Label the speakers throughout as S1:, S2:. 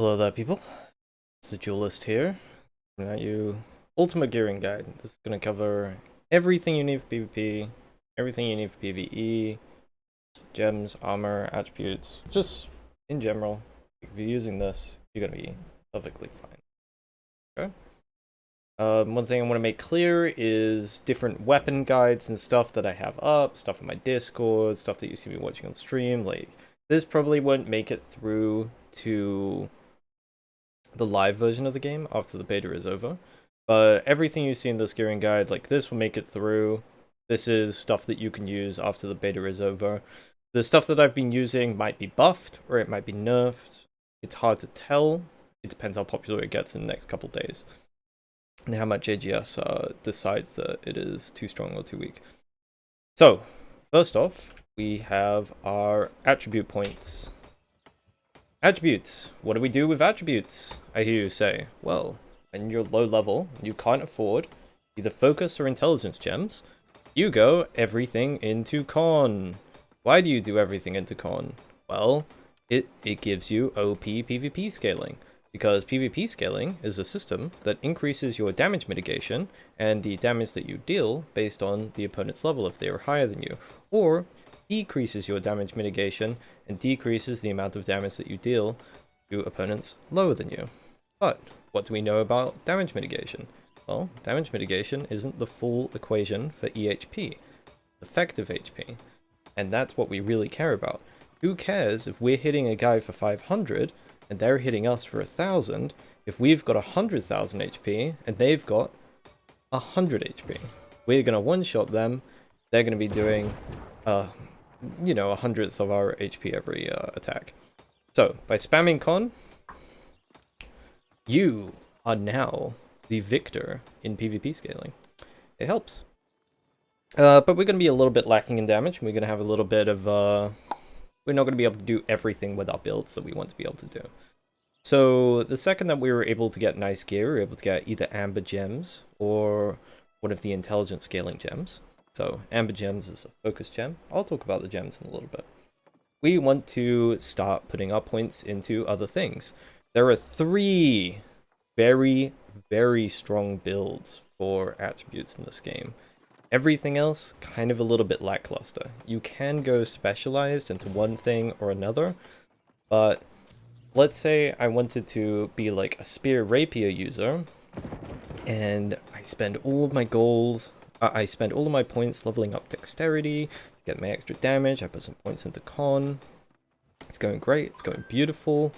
S1: Hello there, people. It's the Duelist here. Bringing out you Ultimate Gearing Guide. This is going to cover everything you need for PvP, everything you need for PvE, gems, armor, attributes, just in general. If you're using this, you're going to be perfectly fine. Okay. One thing I want to make clear is different weapon guides and stuff that I have up, stuff on my Discord, stuff that you see me watching on stream. Like, this probably won't make it through to the live version of the game after the beta is over. But everything you see in this gearing guide, like this will make it through. This is stuff that you can use after the beta is over. The stuff that I've been using might be buffed or it might be nerfed. It's hard to tell. It depends how popular it gets in the next couple days. And how much AGS decides that it is too strong or too weak. So, first off, we have our attribute points. Attributes. What do we do with attributes? I hear you say. Well, when you're low level, you can't afford either focus or intelligence gems, you go everything into con. Why do you do everything into con? Well, it gives you OP PvP scaling. Because PvP scaling is a system that increases your damage mitigation and the damage that you deal based on the opponent's level if they are higher than you. Or decreases your damage mitigation and decreases the amount of damage that you deal to opponents lower than you. But what do we know about damage mitigation? Well, damage mitigation isn't the full equation for EHP, effective HP, and that's what we really care about. Who cares if we're hitting a guy for 500 and they're hitting us for 1,000 if we've got 100,000 HP and they've got 100 HP? We're gonna one-shot them. They're gonna be doing you know, 100th of our HP every attack. So, by spamming con, you are now the victor in PvP scaling. It helps. But we're going to be a little bit lacking in damage. We're going to have a little bit of... we're not going to be able to do everything with our builds that we want to be able to do. So, the second that we were able to get nice gear, we were able to get either amber gems or one of the intelligent scaling gems. So, amber gems is a focus gem. I'll talk about the gems in a little bit. We want to start putting our points into other things. There are 3 very, very strong builds for attributes in this game. Everything else, kind of a little bit lackluster. You can go specialized into one thing or another, but let's say I wanted to be like a spear rapier user, and I spend all of my gold... I spend all of my points leveling up dexterity to get my extra damage. I put some points into con. It's going great. It's going beautiful.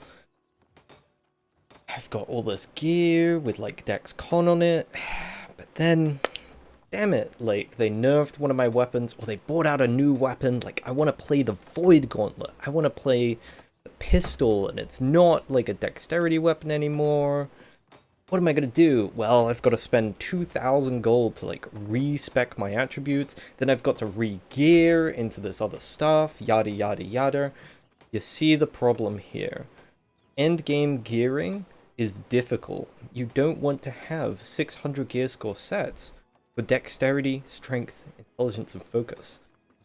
S1: I've got all this gear with like dex con on it. But then, damn it, like they nerfed one of my weapons or they brought out a new weapon. Like I want to play the Void Gauntlet. I want to play the pistol and it's not like a dexterity weapon anymore. What am I going to do? Well, I've got to spend 2,000 gold to like respec my attributes. Then I've got to re-gear into this other stuff, yada yada yada. You see the problem here. Endgame gearing is difficult. You don't want to have 600 gear score sets for dexterity, strength, intelligence, and focus.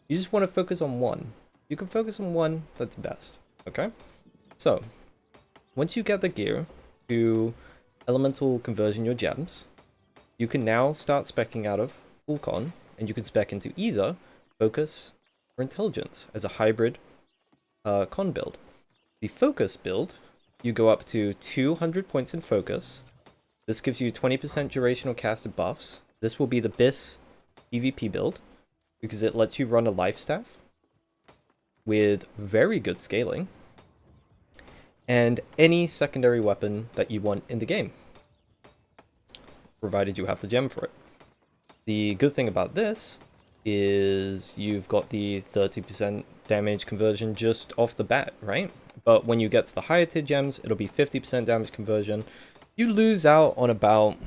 S1: You just want to focus on one. You can focus on one, that's best. Okay? So, once you get the gear to elemental conversion your gems, you can now start speccing out of full con, and you can spec into either focus or intelligence as a hybrid con build. The focus build, you go up to 200 points in focus. This gives you 20% durational casted buffs. This will be the BIS PvP build because it lets you run a life staff with very good scaling and any secondary weapon that you want in the game, provided you have the gem for it. The good thing about this is you've got the 30% damage conversion just off the bat, right? But when you get to the higher tier gems, it'll be 50% damage conversion. You lose out on about,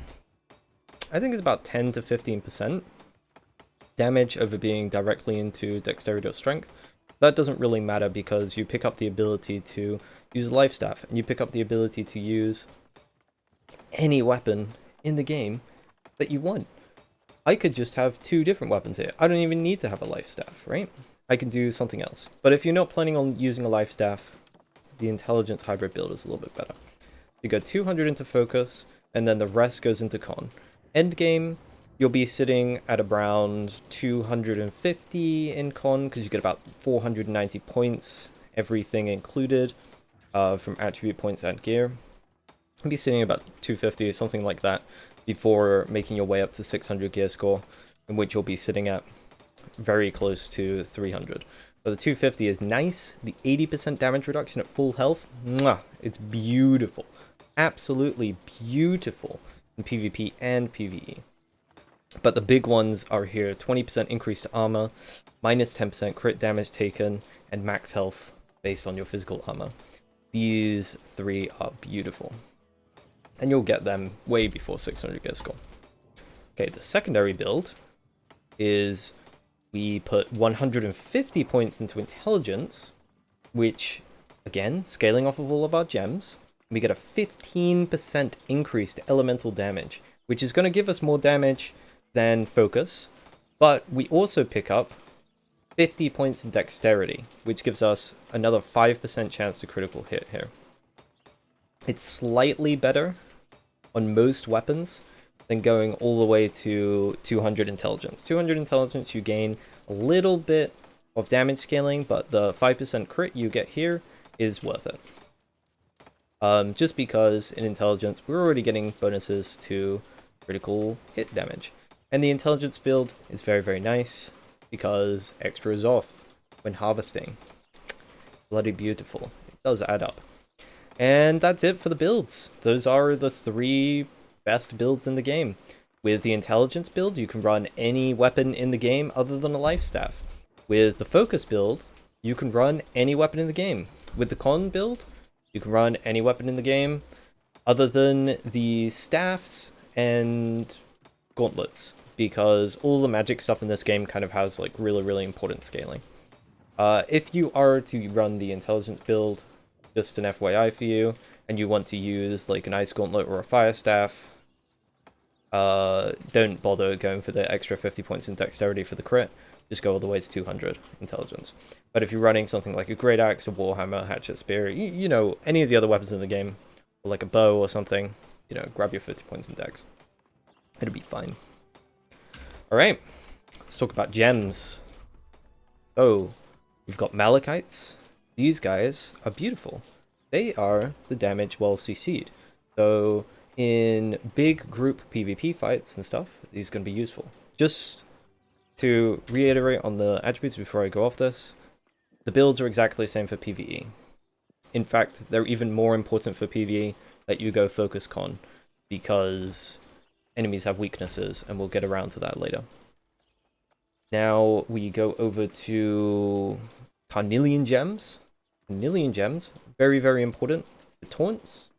S1: I think it's about 10 to 15% damage over being directly into dexterity or strength. That doesn't really matter because you pick up the ability to use a life staff, and you pick up the ability to use any weapon in the game that you want. I could just have 2 different weapons here. I don't even need to have a life staff, right? I can do something else. But if you're not planning on using a life staff, the intelligence hybrid build is a little bit better. You go 200 into focus, and then the rest goes into con. Endgame, you'll be sitting at around 250 in con, because you get about 490 points, everything included, from attribute points and gear. You'll be sitting about 250, something like that, before making your way up to 600 gear score, in which you'll be sitting at very close to 300. But the 250 is nice. The 80% damage reduction at full health, mwah, it's beautiful. Absolutely beautiful in PvP and PvE. But the big ones are here: 20% increase to armor, minus 10% crit damage taken, and max health based on your physical armor. These three are beautiful. And you'll get them way before 600 gear score. Okay, the secondary build is we put 150 points into intelligence, which, again, scaling off of all of our gems, we get a 15% increase to elemental damage, which is going to give us more damage than focus, but we also pick up 50 points in dexterity, which gives us another 5% chance to critical hit here. It's slightly better on most weapons than going all the way to 200 intelligence. 200 intelligence, you gain a little bit of damage scaling, but the 5% crit you get here is worth it. Just because in intelligence, we're already getting bonuses to critical hit damage. And the intelligence build is very, very nice because extra Zoth when harvesting. Bloody beautiful. It does add up. And that's it for the builds. Those are the 3 best builds in the game. With the intelligence build, you can run any weapon in the game other than a life staff. With the focus build, you can run any weapon in the game. With the con build, you can run any weapon in the game other than the staffs and gauntlets, because all the magic stuff in this game kind of has like really, really important scaling. If you are to run the intelligence build, just an FYI for you, and you want to use like an ice gauntlet or a fire staff, don't bother going for the extra 50 points in dexterity for the crit. Just go all the way to 200 intelligence. But if you're running something like a great axe, a warhammer, hatchet, spear, you know, any of the other weapons in the game, or like a bow or something, you know, grab your 50 points in dex. It'll be fine. Alright, let's talk about gems. Oh, we've got Malachites. These guys are beautiful. They are the damage well CC'd. So in big group PvP fights and stuff, these are going to be useful. Just to reiterate on the attributes before I go off this, the builds are exactly the same for PvE. In fact, they're even more important for PvE that you go focus con, because enemies have weaknesses, and we'll get around to that later. Now we go over to Carnelian Gems. Carnelian Gems, very, very important. The taunts.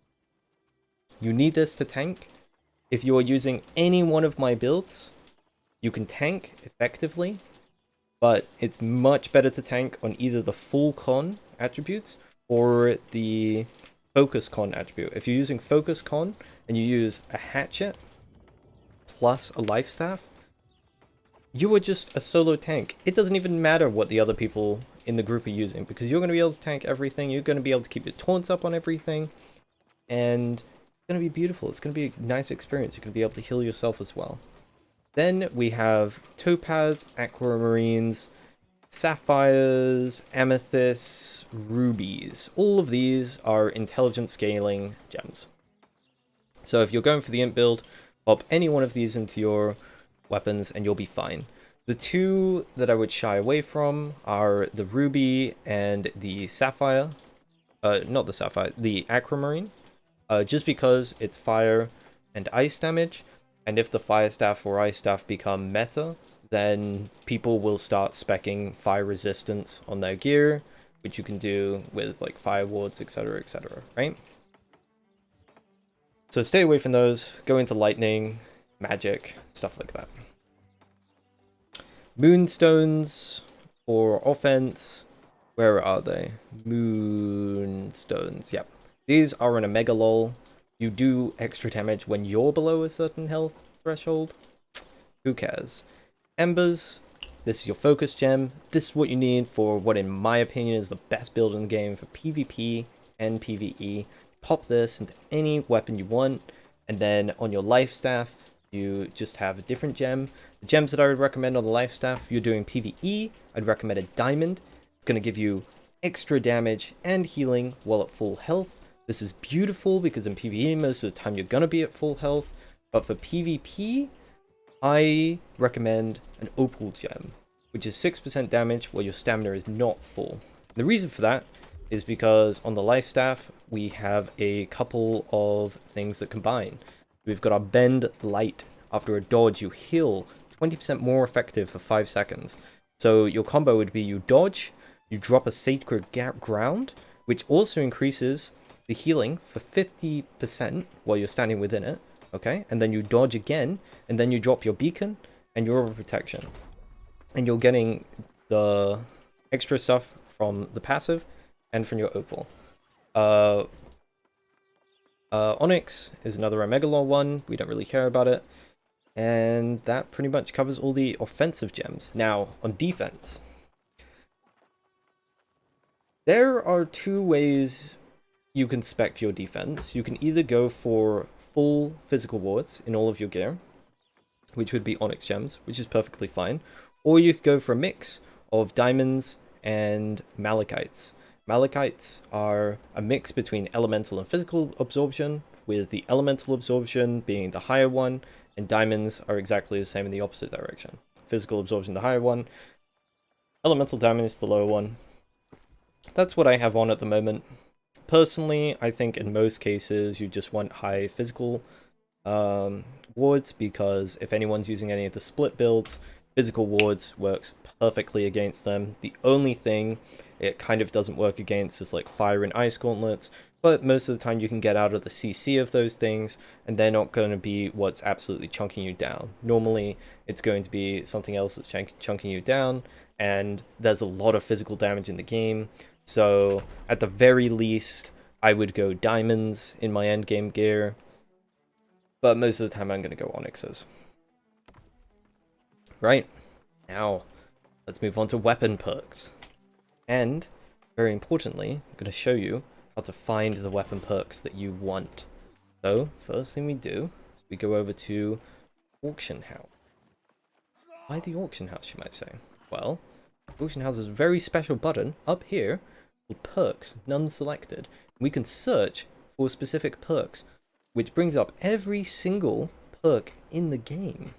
S1: You need this to tank. If you are using any one of my builds, you can tank effectively, but it's much better to tank on either the full con attributes or the focus con attribute. If you're using focus con and you use a hatchet plus a life staff, you are just a solo tank. It doesn't even matter what the other people in the group are using, because you're going to be able to tank everything. You're going to be able to keep your taunts up on everything, and it's going to be beautiful. It's going to be a nice experience. You're going to be able to heal yourself as well. Then we have topaz, aquamarines, sapphires, amethysts, rubies. All of these are intelligent scaling gems. So if you're going for the imp build, pop any one of these into your weapons and you'll be fine. The 2 that I would shy away from are the ruby and the sapphire. Not the sapphire, the aquamarine. Just because it's fire and ice damage, and if the fire staff or ice staff become meta, then people will start speccing fire resistance on their gear, which you can do with like fire wards, etc., right? So stay away from those, go into lightning, magic, stuff like that. Moonstones for offense. Where are they? Moonstones, yep. These are an Omega lol. You do extra damage when you're below a certain health threshold. Who cares? Embers. This is your focus gem. This is what you need for what, in my opinion, is the best build in the game for PvP and PvE. pop this into any weapon you want, and then on your life staff, you just have a different gem. The gems that I would recommend on the life staff, if you're doing PvE, I'd recommend a diamond. It's going to give you extra damage and healing while at full health. This is beautiful because in PvE, most of the time you're going to be at full health. But for PvP, I recommend an opal gem, which is 6% damage while your stamina is not full. The reason for that is because on the life staff, we have a couple of things that combine. We've got our bend light. After a dodge, you heal 20% more effective for 5 seconds. So your combo would be you dodge, you drop a sacred ground, which also increases the healing for 50% while you're standing within it. Okay, and then you dodge again, and then you drop your beacon and your overprotection. And you're getting the extra stuff from the passive and from your opal. Onyx is another Omegalore one. We don't really care about it. And that pretty much covers all the offensive gems. Now, on defense, there are 2 ways you can spec your defense. You can either go for full physical wards in all of your gear, which would be Onyx gems, which is perfectly fine. Or you could go for a mix of diamonds and malachites. Malachites are a mix between elemental and physical absorption, with the elemental absorption being the higher one, and diamonds are exactly the same in the opposite direction. Physical absorption the higher one, elemental damage the lower one. That's what I have on at the moment. Personally, I think in most cases you just want high physical wards, because if anyone's using any of the split builds, physical wards works perfectly against them. The only thing it kind of doesn't work against is like fire and ice gauntlets, but most of the time you can get out of the CC of those things, and they're not going to be what's absolutely chunking you down. Normally, it's going to be something else that's chunking you down, and there's a lot of physical damage in the game. So, at the very least, I would go diamonds in my endgame gear, but most of the time I'm going to go onyxes. Right, now, let's move on to weapon perks. And, very importantly, I'm going to show you how to find the weapon perks that you want. So, first thing we do is we go over to auction house. Why the auction house, you might say? Well, auction house is a very special button up here called perks, none selected. We can search for specific perks, which brings up every single perk in the game.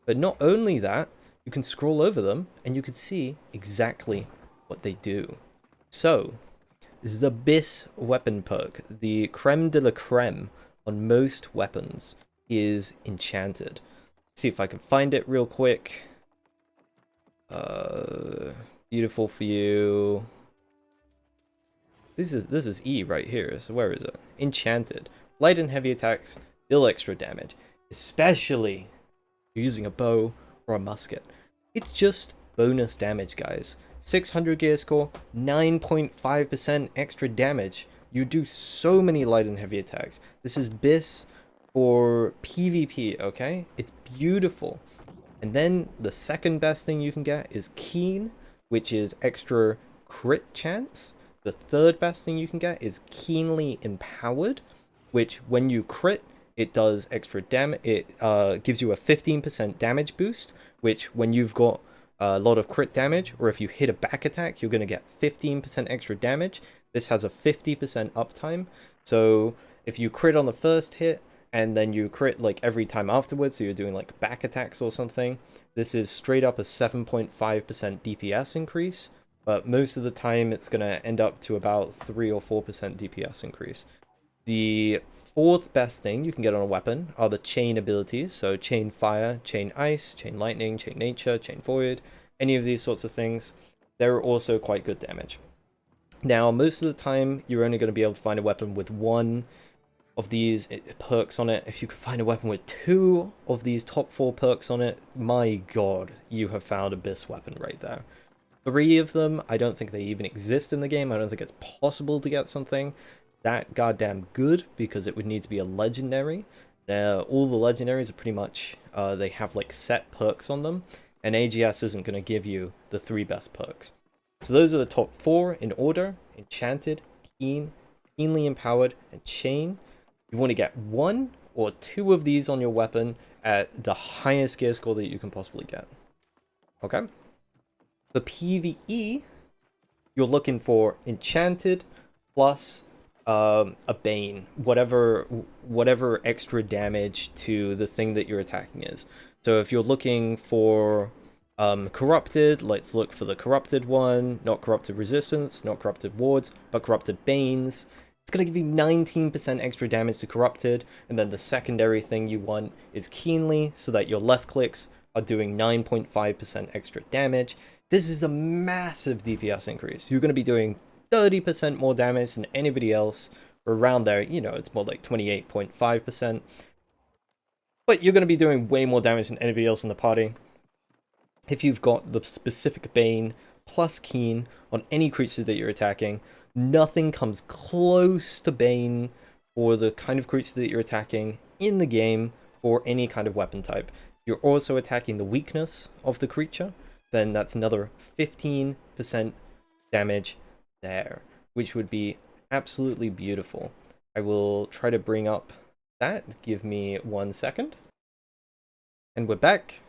S1: But not only that, you can scroll over them and you can see exactly what they do. So, the BIS weapon perk, the creme de la creme on most weapons, is enchanted. Let's see if I can find it real quick. Beautiful for you. This is E right here, so where is it? Enchanted. Light and heavy attacks deal extra damage, especially using a bow or a musket. It's just bonus damage, guys. 600 gear score, 9.5% extra damage. You do so many light and heavy attacks. This is BIS for PvP, okay? It's beautiful. And then the second best thing you can get is Keen, which is extra crit chance. The third best thing you can get is Keenly Empowered, which when you crit, it does extra damage. It gives you a 15% damage boost, which when you've got a lot of crit damage, or if you hit a back attack, you're going to get 15% extra damage. This has a 50% uptime. So if you crit on the first hit, and then you crit like every time afterwards, so you're doing like back attacks or something, this is straight up a 7.5% DPS increase. But most of the time, it's going to end up to about 3 or 4% DPS increase. The fourth best thing you can get on a weapon are the chain abilities. So chain fire, chain ice, chain lightning, chain nature, chain void, any of these sorts of things. They're also quite good damage. Now, most of the time, you're only going to be able to find a weapon with one of these perks on it. If you could find a weapon with 2 of these top 4 perks on it, my god, you have found a BIS weapon right there. 3 of them, I don't think they even exist in the game. I don't think it's possible to get something that goddamn good, because it would need to be a legendary. All the legendaries are pretty much, they have like set perks on them, and AGS isn't going to give you the 3 best perks. So those are the top 4 in order: Enchanted, Keen, keenly empowered, and chain. You want to get 1 or 2 of these on your weapon at the highest gear score that you can possibly get. Okay? For PvE, you're looking for enchanted plus a bane, whatever extra damage to the thing that you're attacking is. So if you're looking for corrupted, let's look for the corrupted one, not corrupted resistance, not corrupted wards, but corrupted banes. It's going to give you 19% extra damage to corrupted, and then the secondary thing you want is keenly, so that your left clicks are doing 9.5% extra damage. This is a massive DPS increase. You're going to be doing 30% more damage than anybody else. Or around there, you know, it's more like 28.5%. But you're going to be doing way more damage than anybody else in the party. If you've got the specific Bane plus Keen on any creature that you're attacking, nothing comes close to Bane for the kind of creature that you're attacking in the game for any kind of weapon type. You're also attacking the weakness of the creature, then that's another 15% damage there, which would be absolutely beautiful. I will try to bring up that. Give me 1 second. And we're back.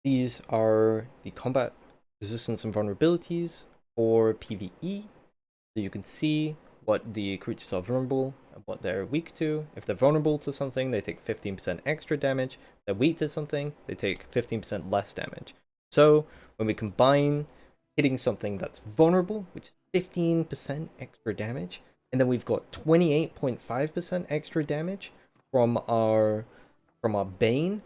S1: These are the combat resistance and vulnerabilities for PvE. So you can see what the creatures are vulnerable and what they're weak to. If they're vulnerable to something, they take 15% extra damage. If they're weak to something, they take 15% less damage. So when we combine hitting something that's vulnerable, which is 15% extra damage, and then we've got 28.5% extra damage from our Bane,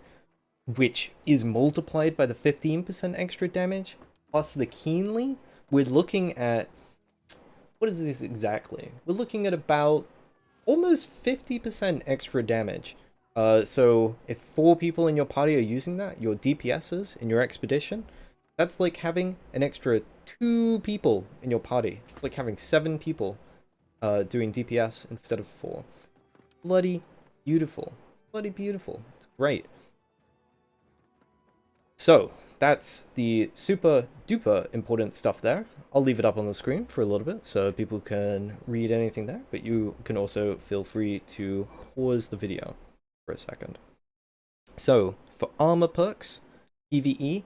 S1: which is multiplied by the 15% extra damage, plus the keenly, we're looking at, what is this exactly? We're looking at about almost 50% extra damage. So if 4 people in your party are using that, your DPSs in your expedition, that's like having an extra 2 people in your party. It's like having 7 people doing DPS instead of 4. Bloody beautiful. Bloody beautiful. It's great. So that's the super duper important stuff there. I'll leave it up on the screen for a little bit so people can read anything there, but you can also feel free to pause the video for a second. So for armor perks, PvE,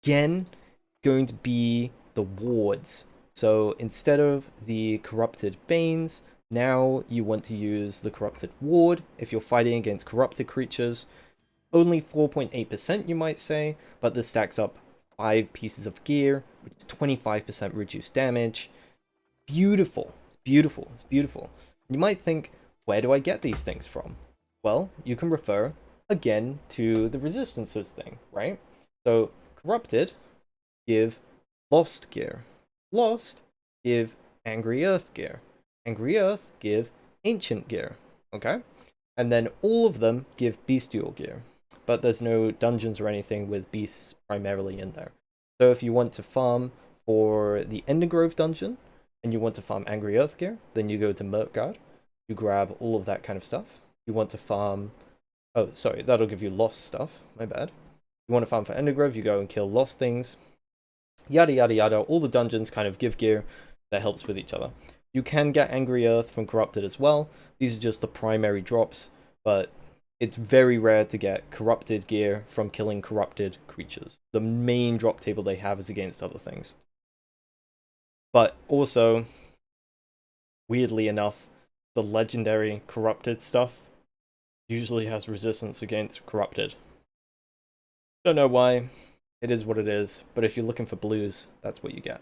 S1: again, going to be the wards. So instead of the corrupted banes, now you want to use the corrupted ward if you're fighting against corrupted creatures. Only 4.8% you might say, but this stacks up 5 pieces of gear, which is 25% reduced damage. Beautiful. It's beautiful. It's beautiful. You might think, where do I get these things from? Well, you can refer again to the resistances thing, right? So corrupted give lost gear. Lost give angry earth gear. Angry earth give ancient gear. Okay? And then all of them give bestial gear. But there's no dungeons or anything with beasts primarily in there. So if you want to farm for the Endergrove dungeon, and you want to farm Angry Earth gear, then you go to Merkgard. You grab all of that kind of stuff. You want to farm... Oh, sorry, that'll give you lost stuff. My bad. You want to farm for Endergrove, you go and kill lost things. Yada, yada, yada. All the dungeons kind of give gear that helps with each other. You can get Angry Earth from Corrupted as well. These are just the primary drops, but it's very rare to get corrupted gear from killing corrupted creatures. The main drop table they have is against other things. But also, weirdly enough, the legendary corrupted stuff usually has resistance against corrupted. Don't know why. It is what it is. But if you're looking for blues, that's what you get.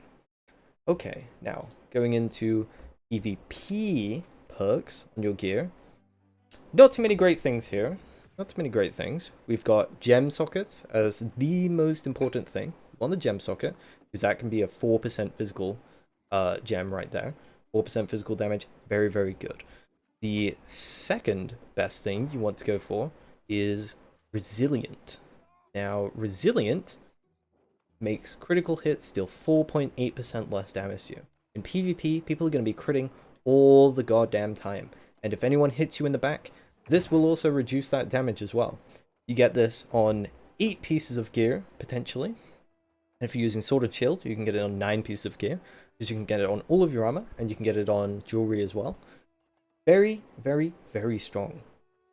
S1: Okay, now going into PvP perks on your gear. Not too many great things here. Not too many great things. We've got gem sockets as the most important thing. On the gem socket, because that can be a 4% physical gem right there. 4% physical damage. Very, very good. The second best thing you want to go for is resilient. Now, resilient makes critical hits deal 4.8% less damage to you. In PvP, people are going to be critting all the goddamn time. And if anyone hits you in the back, this will also reduce that damage as well. You get this on 8 pieces of gear, potentially. And if you're using Sword and Shield, you can get it on 9 pieces of gear. Because you can get it on all of your armor, and you can get it on jewelry as well. Very, very, very strong.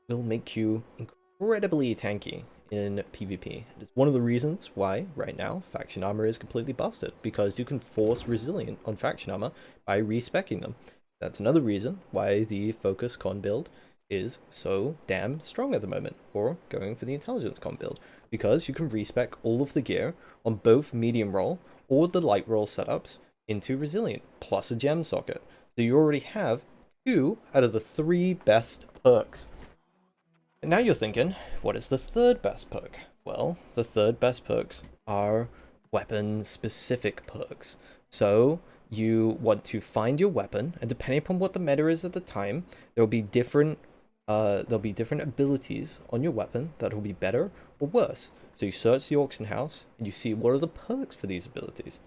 S1: Will make you incredibly tanky in PvP. It's one of the reasons why, right now, faction armor is completely busted, because you can force resilient on faction armor by respecking them. That's another reason why the focus con build is so damn strong at the moment, or going for the intelligence con build, because you can respec all of the gear on both medium roll or the light roll setups into resilient, plus a gem socket. So you already have 2 out of the 3 best perks. And now you're thinking, what is the third best perk? Well, the third best perks are weapon-specific perks. So you want to find your weapon, and depending upon what the meta is at the time, there'll be different abilities on your weapon that will be better or worse. So you search the auction house and you see what are the perks for these abilities.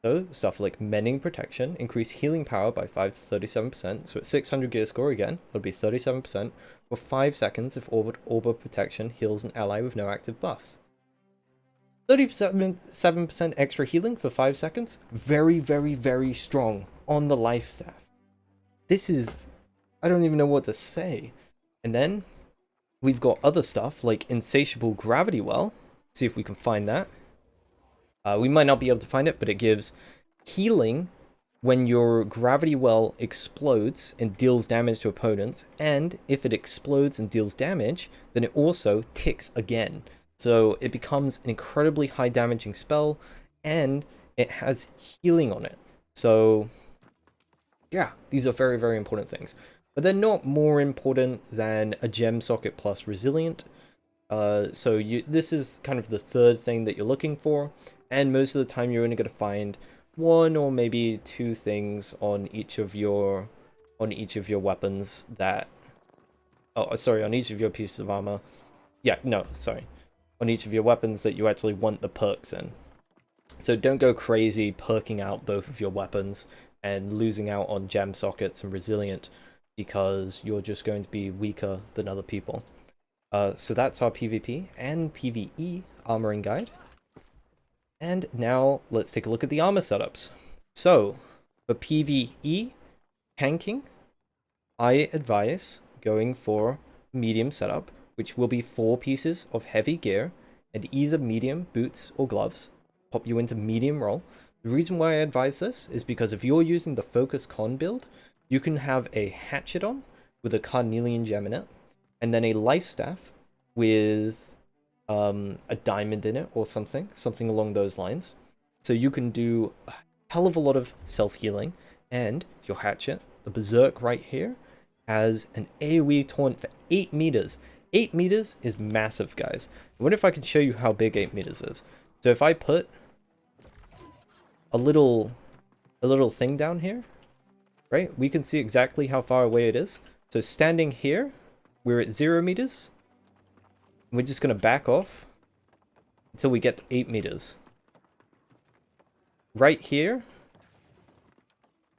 S1: So stuff like Mending Protection, increase healing power by 5 to 37%, so at 600 gear score again, it'll be 37%, for 5 seconds if Orb of Protection heals an ally with no active buffs. 37% extra healing for 5 seconds, very, very, very strong on the life staff. This is, I don't even know what to say. And then, we've got other stuff like Insatiable Gravity Well, see if we can find that. We might not be able to find it, but it gives healing when your gravity well explodes and deals damage to opponents, and if it explodes and deals damage, then it also ticks again. So it becomes an incredibly high damaging spell, and it has healing on it. So yeah, these are very, very important things. But they're not more important than a gem socket plus resilient. This is kind of the third thing that you're looking for, and most of the time you're only going to find 1 or maybe 2 things on each of your weapons that on each of your pieces of armor. On each of your weapons that you actually want the perks in. So don't go crazy perking out both of your weapons and losing out on gem sockets and resilient, because you're just going to be weaker than other people. So that's our PvP and PvE armoring guide. And now let's take a look at the armor setups. So for PvE tanking, I advise going for medium setup, which will be 4 pieces of heavy gear and either medium boots or gloves. Pop you into medium roll. The reason why I advise this is because if you're using the focus con build, you can have a hatchet on with a carnelian gem in it, and then a life staff with a diamond in it or something along those lines. So you can do a hell of a lot of self-healing, and your hatchet, the berserk right here, has an AoE taunt for 8 meters. 8 meters is massive, guys. I wonder if I can show you how big 8 meters is. So if I put a little thing down here, right, we can see exactly how far away it is. So standing here, we're at 0 meters. We're just going to back off until we get to 8 meters. Right here,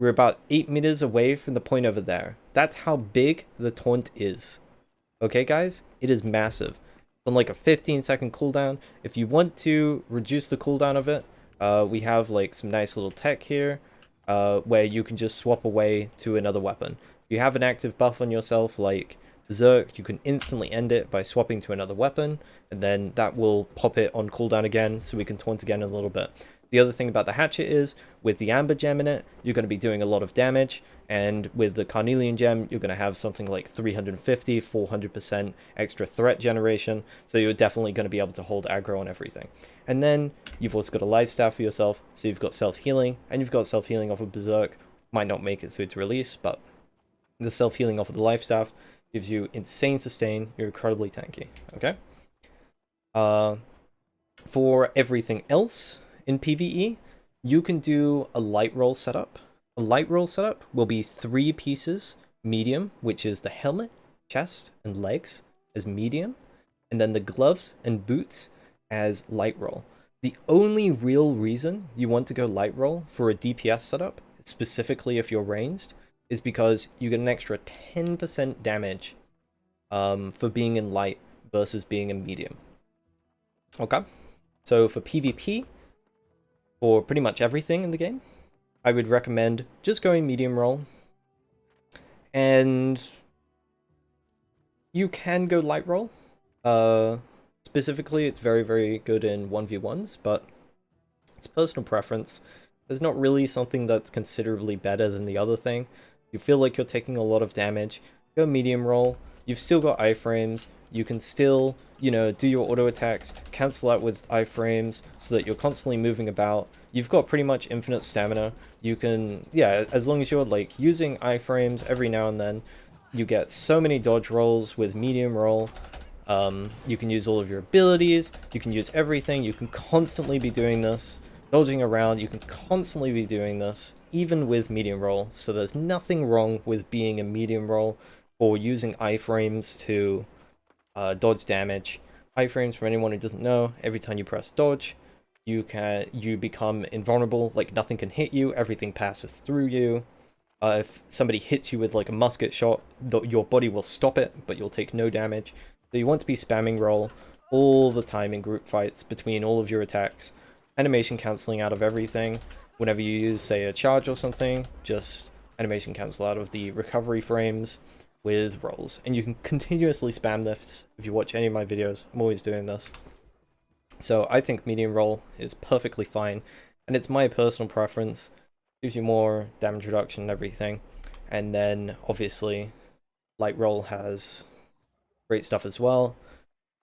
S1: we're about 8 meters away from the point over there. That's how big the taunt is. Okay, guys? It is massive. On like a 15-second cooldown. If you want to reduce the cooldown of it, we have like some nice little tech here, where you can just swap away to another weapon. If you have an active buff on yourself, like Berserk, you can instantly end it by swapping to another weapon, and then that will pop it on cooldown again, so we can taunt again in a little bit. The other thing about the hatchet is, with the amber gem in it, you're going to be doing a lot of damage, and with the carnelian gem, you're going to have something like 350, 400% extra threat generation, so you're definitely going to be able to hold aggro on everything. And then, you've also got a life staff for yourself, so you've got self-healing, and you've got self-healing off of Berserk. Might not make it through to release, but the self-healing off of the life staff gives you insane sustain. You're incredibly tanky, okay? For everything else in PvE, you can do a light roll setup. A light roll setup will be 3 pieces medium, which is the helmet, chest, and legs as medium, and then the gloves and boots as light roll. The only real reason you want to go light roll for a DPS setup, specifically if you're ranged, is because you get an extra 10% damage for being in light versus being in medium. Okay, so for PvP, for pretty much everything in the game, I would recommend just going medium roll. And you can go light roll. Specifically, it's very, very good in 1v1s, but it's personal preference. There's not really something that's considerably better than the other thing. You feel like you're taking a lot of damage, go medium roll. You've still got iframes. You can still, you know, do your auto attacks, cancel out with iframes so that you're constantly moving about. You've got pretty much infinite stamina. You can, yeah, as long as you're like using iframes every now and then, you get so many dodge rolls with medium roll. You can use all of your abilities, you can use everything, you can constantly be doing this, dodging around, you can constantly be doing this, even with medium roll, so there's nothing wrong with being a medium roll or using iframes to dodge damage. Iframes, for anyone who doesn't know, every time you press dodge, you become invulnerable, like nothing can hit you, everything passes through you. If somebody hits you with like a musket shot, your body will stop it, but you'll take no damage. So you want to be spamming roll all the time in group fights between all of your attacks. Animation cancelling out of everything. Whenever you use, say, a charge or something, just animation cancel out of the recovery frames with rolls. And you can continuously spam this. If you watch any of my videos, I'm always doing this. So I think medium roll is perfectly fine. And it's my personal preference. Gives you more damage reduction and everything. And then, obviously, light roll has great stuff as well.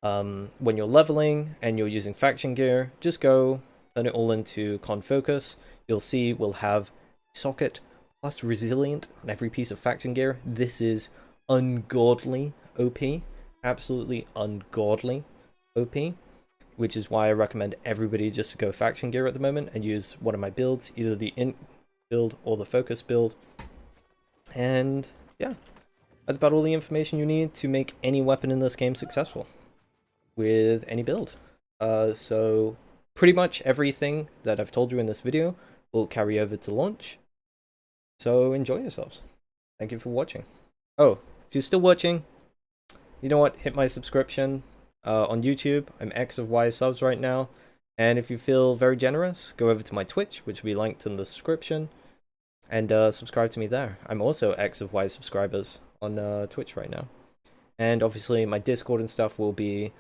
S1: When you're leveling and you're using faction gear, just go turn it all into con focus. You'll see we'll have socket plus resilient in every piece of faction gear. This is ungodly OP, absolutely ungodly OP, which is why I recommend everybody just to go faction gear at the moment and use one of my builds, either the int build or the focus build. And yeah, that's about all the information you need to make any weapon in this game successful with any build. So pretty much everything that I've told you in this video will carry over to launch. So enjoy yourselves. Thank you for watching. Oh, if you're still watching, you know what? Hit my subscription on YouTube. I'm X of Y subs right now. And if you feel very generous, go over to my Twitch, which will be linked in the description, and subscribe to me there. I'm also X of Y subscribers on Twitch right now. And obviously my Discord and stuff will be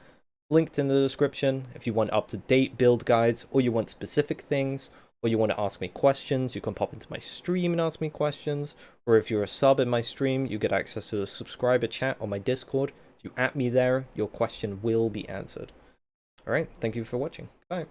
S1: linked in the description. If you want up-to-date build guides, or you want specific things, or you want to ask me questions, you can pop into my stream and ask me questions. Or if you're a sub in my stream, you get access to the subscriber chat on my Discord. If you at me there, your question will be answered. Alright, thank you for watching. Bye.